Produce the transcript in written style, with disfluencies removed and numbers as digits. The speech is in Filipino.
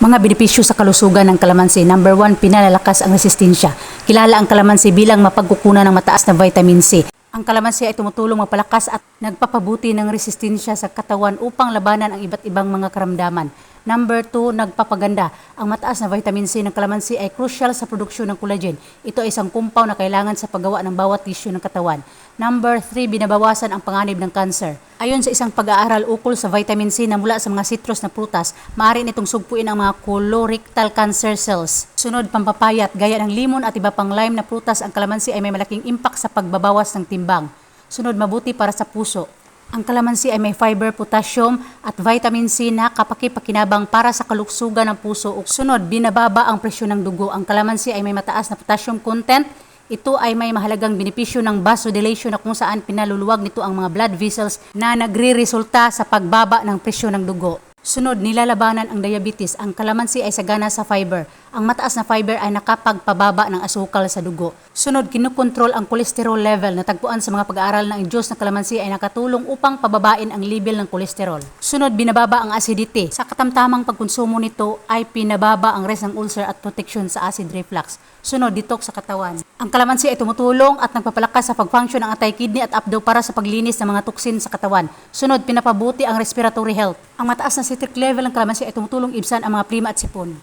Mga benepisyo sa kalusugan ng kalamansi. Number 1, pinalalakas ang resistensya. Kilala ang kalamansi bilang mapagkukunan ng mataas na vitamin C. Ang kalamansi ay tumutulong magpalakas at nagpapabuti ng resistensya sa katawan upang labanan ang iba't ibang mga karamdaman. Number 2, nagpapaganda. Ang mataas na vitamin C ng kalamansi ay crucial sa produksyon ng collagen. Ito ay isang compound na kailangan sa paggawa ng bawat tissue ng katawan. Number 3, binabawasan ang panganib ng cancer. Ayon sa isang pag-aaral ukol sa vitamin C na mula sa mga citrus na prutas, maaari nitong sugpuin ang mga colorectal cancer cells. Sunod, pampapayat. Gaya ng limon at iba pang lime na prutas, ang kalamansi ay may malaking impact sa pagbabawas ng timbang. Sunod, mabuti para sa puso. Ang kalamansi ay may fiber, potassium at vitamin C na kapakipakinabang para sa kalusugan ng puso. Sunod, binababa ang presyon ng dugo. Ang kalamansi ay may mataas na potassium content. Ito ay may mahalagang benepisyo ng vasodilation na kung saan pinaluluwag nito ang mga blood vessels na nagre-resulta sa pagbaba ng presyon ng dugo. Sunod, nilalabanan ang diabetes. Ang kalamansi ay sagana sa fiber. Ang mataas na fiber ay nakapagpababa ng asukal sa dugo. Sunod, kinukontrol ang cholesterol level. Natagpuan sa mga pag-aaral na ang juice ng kalamansi ay nakatulong upang pababain ang level ng kolesterol. Sunod, binababa ang acidity. Sa katamtamang pagkonsumo nito ay pinababa ang risk ng ulcer at protection sa acid reflux. Sunod, detox sa katawan. Ang kalamansi ay tumutulong at nagpapalakas sa pag-function ng anti-kidney at updo para sa paglinis ng mga toksin sa katawan. Sunod, pinapabuti ang respiratory health. Ang mataas na citric level ng kalamansi ay tumutulong ibsan ang mga prima at sipon.